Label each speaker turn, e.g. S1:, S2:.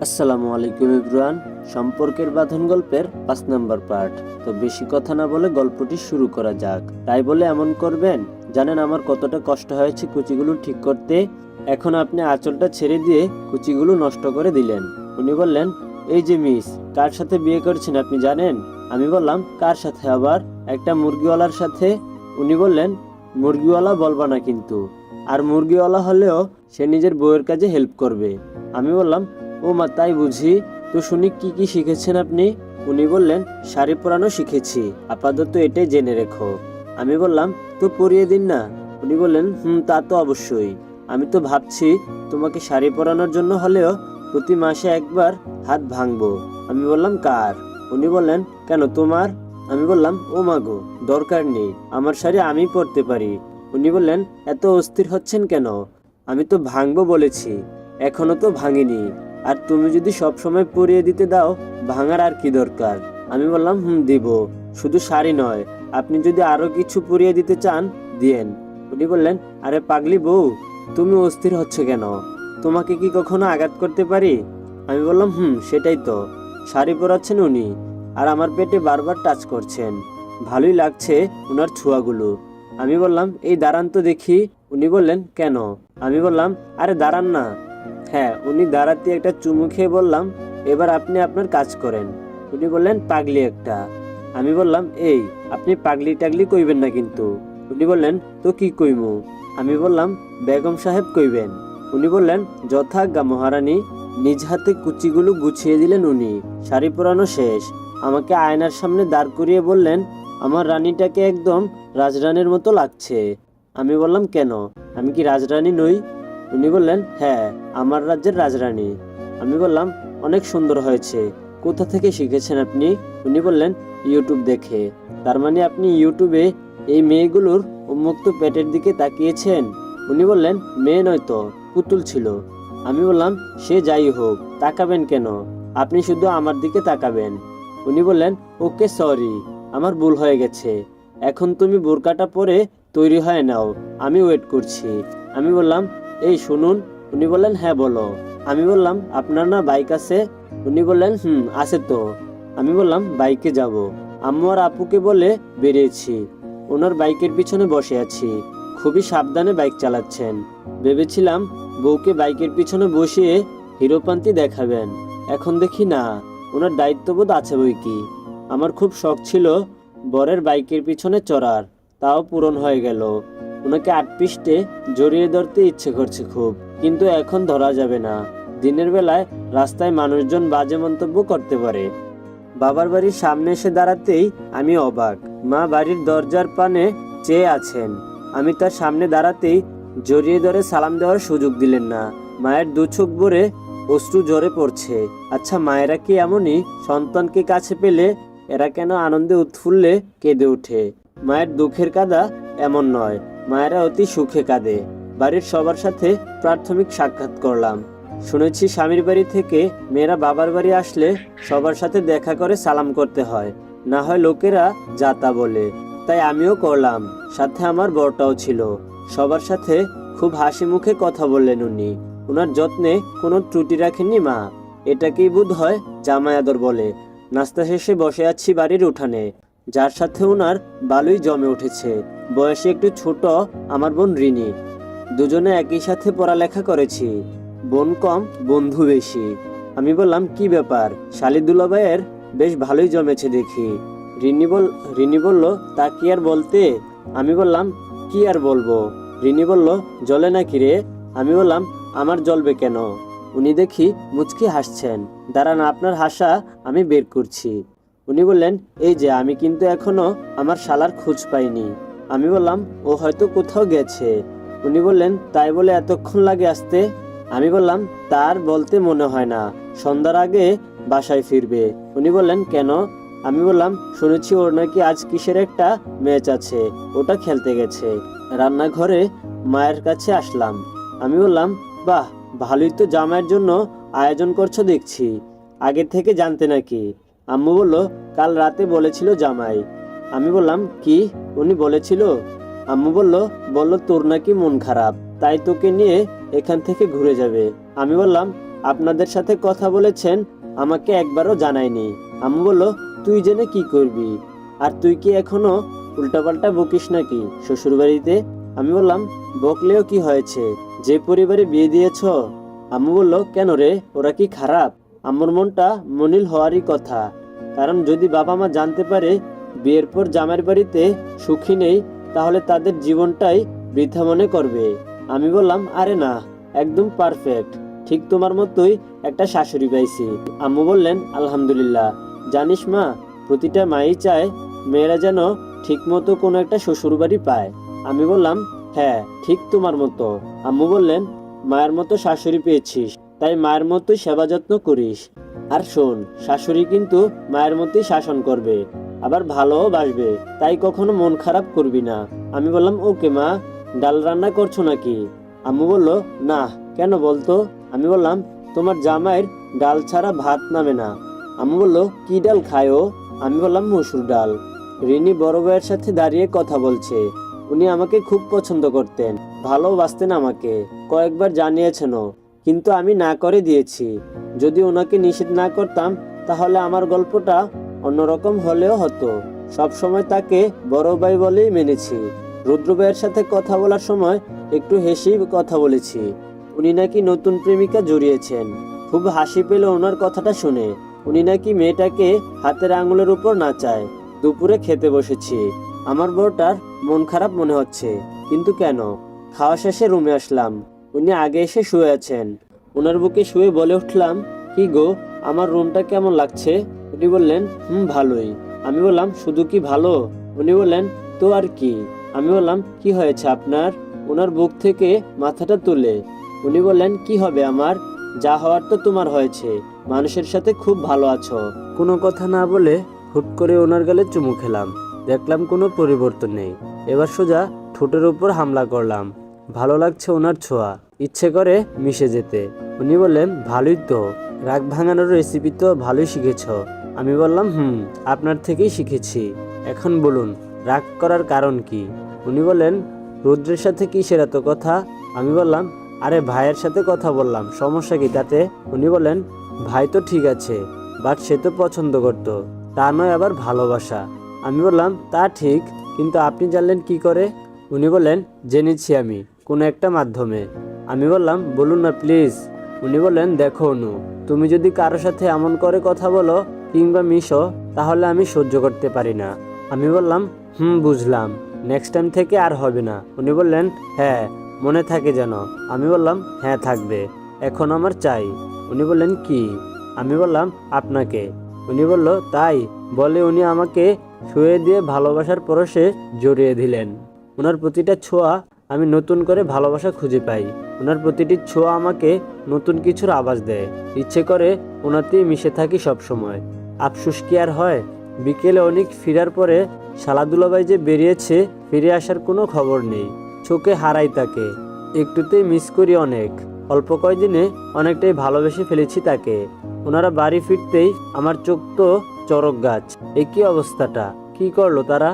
S1: আসসালামু আলাইকুম এভরিওয়ান। সম্পর্কের বাঁধন গল্পের ৫ নাম্বার পার্ট। তো বেশি কথা না বলে গল্পটি শুরু করা যাক। তাই বলে এমন করবেন, জানেন আমার কতটা কষ্ট হয়েছে কুচিগুলো ঠিক করতে। এখন আপনি আঁচলটা ছেড়ে দিয়ে কুচিগুলো নষ্ট করে দিলেন। উনি বললেন, এই যে মিস, কার সাথে বিয়ে করছেন আপনি জানেন? আমি বললাম, কার সাথে আবার? একটা মুরগিওয়ালার সাথে। উনি বললেন, মুরগিওয়ালা বলবা না কিন্তু, আর মুরগিওয়ালা হলেও সে নিজের বউয়ের কাজে হেল্প করবে। আমি বললাম, ও মা, তাই বুঝি? তো শুনি কি কি শিখেছেন আপনি? উনি বললেন, শাড়ি পরানো শিখেছি, আপাতত এটাই জেনে রেখো। আমি বললাম, তো পরিয়ে দিন না। উনি বললেন, তা তো অবশ্যই। আমি তো ভাবছি তোমাকে শাড়ি পরানোর জন্য হলেও প্রতি মাসে একবার হাত ভাঙবো। আমি বললাম, কার? উনি বললেন, কেন তোমার? আমি বললাম, ও মা গো, দরকার নেই, আমার শাড়ি আমি পরতে পারি। উনি বললেন, এত অস্থির হচ্ছেন কেন? আমি তো ভাঙবো বলেছি, এখনো তো ভাঙিনি। আর তুমি যদি সব সময় পরিয়ে দিতে দাও, ভাঙার আর কি দরকার? আমি বললাম, দিব। শুধু শাড়ি নয়, আপনি যদি আরো কিছু পরিয়ে দিতে চান, দিয়েন। উনি বললেন, আরে পাগলি বউ, তুমি অস্থির হচ্ছে কেন? তোমাকে কি কখনো আঘাত করতে পারি? আমি বললাম, সেটাই তো। শাড়ি পরাচ্ছেন উনি, আর আমার পেটে বারবার টাচ করছেন। ভালোই লাগছে ওনার ছোঁয়াগুলো। আমি বললাম, এই দাঁড়ান তো দেখি। উনি বললেন, কেন? আমি বললাম, আরে দাঁড়ান না। হ্যাঁ, উনি দাঁড়াতে একটা চুমু খেয়ে বললাম, এবার আপনি আপনার কাজ করেন। উনি বললেন, পাগলি একটা। আমি বললাম, এই, আপনি পাগলি টাগলি কইবেন না কিন্তু। উনি বললেন, তো কি কইমু? আমি বললাম, বেগম সাহেব কইবেন। উনি বললেন, যথাজ্ঞা মহারানী। নিজ হাতে কুচিগুলো গুছিয়ে দিলেন উনি। শাড়ি পরানো শেষ। আমাকে আয়নার সামনে দাঁড় করিয়ে বললেন, আমার রানীটাকে একদম রাজরানীর মতো লাগছে। আমি বললাম, কেন? আমি কি রাজরানী নই? উনি বললেন, হ্যাঁ, আমার রাজ্যের রাজরানী। আমি বললাম, অনেক সুন্দর হয়েছে। কোথা থেকে শিখেছেন আপনি? উনি বললেন, ইউটিউব দেখে। তার মানে আপনি ইউটিউবে এই মেয়েগুলোর উন্মুক্ত পেটের দিকে তাকিয়েছেন? উনি বললেন, মেয়ে নয় তো, পুতুল ছিল। আমি বললাম, সে যাই হোক, তাকাবেন কেন? আপনি শুধু আমার দিকে তাকাবেন। উনি বললেন, ওকে সরি, আমার ভুল হয়ে গেছে। এখন তুমি বোরকাটা পরে তৈরি হয়ে নাও, আমি ওয়েট করছি। আমি বললাম, এই শুনুন। উনি বললেন, হ্যাঁ বলো। আমি বললাম, আপনার না বাইক আছে? উনি বললেন, আছে তো। আমি বললাম, বাইকে যাব। আম্মু আর আপুকে বলে বেরিয়েছি। ওনার বাইকের পিছনে বসে আছি। খুবই সাবধানে বাইক চালাচ্ছেন। ভেবেছিলাম বউকে বাইকের পিছনে বসিয়ে হিরোপান্তি দেখাবেন। এখন দেখি না, ওনার দায়িত্ববোধ আছে বই কি। আমার খুব শখ ছিল বরের বাইকের পিছনে চড়ার, তাও পূরণ হয়ে গেল। ওনাকে ৮ পৃষ্ঠে জড়িয়ে ধরতে ইচ্ছে করছে খুব, কিন্তু এখন ধরা যাবে না। দিনের বেলায় রাস্তায় মানুষজন বাজে মন্তব্য করতে পারে। বাবার বাড়ির সামনে এসে দাঁড়াতেই আমি অবাক। মা বাড়ির দরজার পানে চেয়ে আছেন। আমি তার সামনে দাঁড়াতেই জড়িয়ে ধরে সালাম দেওয়ার সুযোগ দিলেন না। মায়ের দু চোখ ভরে অশ্রু ঝরে পড়ছে। আচ্ছা, মায়েরা কি এমনই? সন্তানকে কাছে পেলে এরা কেন আনন্দে উৎফুল্লে কেঁদে ওঠে? মায়ের দুঃখের কাঁদা এমন নয়, মায়েরা অতি সুখে কাঁদে। বাড়ির সবার সাথে প্রাথমিক সাক্ষাৎ করলাম। শুনেছি স্বামীর বাড়ি থেকে মেয়েরা বাবার বাড়ি আসলে সবার সাথে দেখা করে সালাম করতে হয়, না হয় লোকেরা যা তা বলে। তাই আমিও করলাম, সাথে আমার বরটাও ছিল। সবার সাথে খুব হাসি মুখে কথা বললেন উনি। ওনার যত্নে কোনো ত্রুটি রাখেননি মা। এটাকেই বোধ হয় জামাই আদর বলে। নাস্তা শেষে বসে আছি বাড়ির উঠানে, যার সাথে ওনার ভালোই জমে উঠেছে। বয়সে একটু ছোট আমার বোন রিনি। দুজনে একই সাথে পড়ালেখা করেছি। বোন কম, বন্ধু বেশি। আমি বললাম, কি ব্যাপার, শালি দুলাভাইয়ের বেশ ভালোই জমেছে দেখি। রিনি বলল, তা কি আর বলতে? আমি বললাম, কি আর বলবো? রিনি বলল, জ্বলে নাকি রে? আমি বললাম, আমার জ্বলবে কেন? উনি দেখি মুচকি হাসছেন। দাঁড়ান, আপনার হাসা আমি বের করছি। উনি বললেন, এই যে, আমি কিন্তু এখনো আমার শালার খোঁজ পাইনি। আমি বললাম, ও হয়তো কোথাও গেছে। উনি বললেন, তাই বলে এতক্ষণ লাগে আসতে? আমি বললাম, তার বলতে মনে হয় না, সন্ধ্যার আগে বাসায় ফিরবে। উনি বললেন, কেন? আমি বললাম, শুনেছি ওর নাকি আজ কিসের একটা ম্যাচ আছে, ওটা খেলতে গেছে। রান্নাঘরে মায়ের কাছে আসলাম। আমি বললাম, বাহ, ভালোই তো জামাইয়ের জন্য আয়োজন করছো দেখছি। আগে থেকে জানতে নাকি? আম্মু বলল, কাল রাতে বলেছিল জামাই। আমি বললাম, কি? উনি বলেছিল? আম্মু বলল তোর নাকি মন খারাপ, তাই তোকে নিয়ে এখান থেকে ঘুরে যাবে। আমি বললাম, আপনাদের সাথে কথা বলেছেন, আমাকে একবারও জানায়নি। আম্মু বলল, তুই জেনে কি করবি? আর তুই কি এখনো উল্টাপাল্টা বকিস নাকি শ্বশুরবাড়িতে? আমি বললাম, বকলেও কি হয়েছে, যে পরিবারে বিয়ে দিয়েছ। আম্মু বলল, কেন রে, ওরা কি খারাপ? আম্মুর মনটা মনিল হওয়ারই কথা, কারণ যদি বাবা মা জানতে পারে বিয়ের পর জামাইয়ের বাড়িতে সুখী নেই, তাহলে তাদের জীবনটাই বৃথা মনে করবে। আমি বললাম, আরে না, একদম পারফেক্ট, ঠিক তোমার মতোই একটা শাশুড়ি পাইছি। আম্মু বললেন, আলহামদুলিল্লাহ। জানিস মা, প্রতিটা মাই চায় মেয়েরা যেন ঠিক মতো কোনো একটা শ্বশুর বাড়ি পায়। আমি বললাম, হ্যাঁ, ঠিক তোমার মতো। আম্মু বললেন, মায়ের মতো শাশুড়ি পেয়েছিস, তাই মায়ের মতোই সেবা যত্ন করিস। আর শোন, শাশুড়ি কিন্তু মায়ের মতোই শাসন করবে, আবার ভালোও বাসবে, তাই কখনো মন খারাপ করবি না। আমি বললাম, ওকে মা। ডাল রান্না করছো নাকি? আম্মু বলল, না। কেন বলতো? আমি বললাম, তোমার জামাইয়ের ডাল ছাড়া ভাত নামে না। আম্মু বলল, কি ডাল খায় ও? আমি বললাম, মসুর ডাল। রিনি বড় ভাইয়ের সাথে দাঁড়িয়ে কথা বলছে। উনি আমাকে খুব পছন্দ করতেন, ভালোবাসতেন আমাকে, কয়েকবার জানিয়েছেনও, কিন্তু আমি না করে দিয়েছি। যদি ওনাকে নিষেধ না করতাম, তাহলে আমার গল্পটা অন্যরকম হলেও হতো। সবসময় তাকে বড় ভাই বলেই মেনেছি। রুদ্র ভাইয়ের সাথে কথা বলার সময় একটু হেসেই কথা বলেছি। উনি নাকি নতুন প্রেমিকা জড়িয়েছেন। খুব হাসি পেল ওনার কথাটা শুনে। উনি নাকি মেয়েটাকে হাতের আঙুলের উপর নাচায়। দুপুরে খেতে বসেছি। আমার বউটার মন খারাপ মনে হচ্ছে, কিন্তু কেন? খাওয়া শেষে রুমে আসলাম। উনি আগে এসে শুয়ে আছেন। ওনার বুকে শুয়ে বলে উঠলাম, কি গো, আমার রুমটা কেমন লাগছে? উনি বললেন, ভালোই। আমি বললাম, শুধু কি ভালো? উনি বললেন, তো আর কি? আমি বললাম, কি হয়েছে আপনার? ওনার বুক থেকে মাথাটা তুলে উনি বললেন, কি হবে আমার? যা হওয়ার তো তোমার হয়েছে, মানুষের সাথে খুব ভালো আছো। কোনো কথা না বলে হুট করে ওনার গালে চুমু খেলাম। দেখলাম কোনো পরিবর্তন নেই। এবার সোজা ঠোঁটের উপর হামলা করলাম। ভালো লাগছে ওনার ছোঁয়া, ইচ্ছে করে মিশে যেতে। উনি বললেন, ভালোই তো, রাগ ভাঙানোর রেসিপি তো ভালোই শিখেছ। আমি বললাম, আপনার থেকেই শিখেছি। এখন বলুন, রাগ করার কারণ কি? উনি বললেন, রুদ্রের সাথে কিসের এত কথা? আমি বললাম, আরে ভাইয়ের সাথে কথা বললাম, সমস্যা কি তাতে? উনি বললেন, ভাই তো ঠিক আছে, বাট সে তো পছন্দ করত, তা নয় আবার ভালোবাসা। আমি বললাম, তা ঠিক, কিন্তু আপনি জানলেন কি করে? উনি বললেন, জেনেছি আমি, কোনো একটা মাধ্যমে। আমি বললাম, বলুন না প্লিজ। উনি বললেন, দেখো অনু, তুমি যদি কারোর সাথে এমন করে কথা বলো কিংবা মিশো, তাহলে আমি সহ্য করতে পারি না। আমি বললাম, বুঝলাম, নেক্সট টাইম থেকে আর হবে না। উনি বললেন, হ্যাঁ, মনে থাকে যেন। আমি বললাম, হ্যাঁ থাকবে, এখন আমার চাই। উনি বললেন, কি? আমি বললাম, আপনাকে। উনি বলল, তাই বলে উনি আমাকে শুয়ে দিয়ে ভালোবাসার পরশে জড়িয়ে দিলেন। ওনার প্রতিটা ছোঁয়া আমি নতুন করে ভালোবাসা খুঁজে পাই। ওনার প্রতিটি ছোঁয়া আমাকে নতুন কিছুর আভাস দেয়। ইচ্ছে করে ওনাতেই মিশে থাকি সব সময়। আফসোস কি আর হয়? বিকেলে অনেক ফিরার পরে শালা দুলাভাই যে বেরিয়েছে, ফিরে আসার কোনো খবর নেই। চোখে হারাই তাকে, একটুতেই মিস করি অনেক। অল্প কয়দিনে অনেকটাই ভালোবেসে ফেলেছি তাকে। ওনারা বাড়ি ফিরতেই আমার চোখ তো চড়ক গাছ। এ কি অবস্থাটা? কি করলো তারা?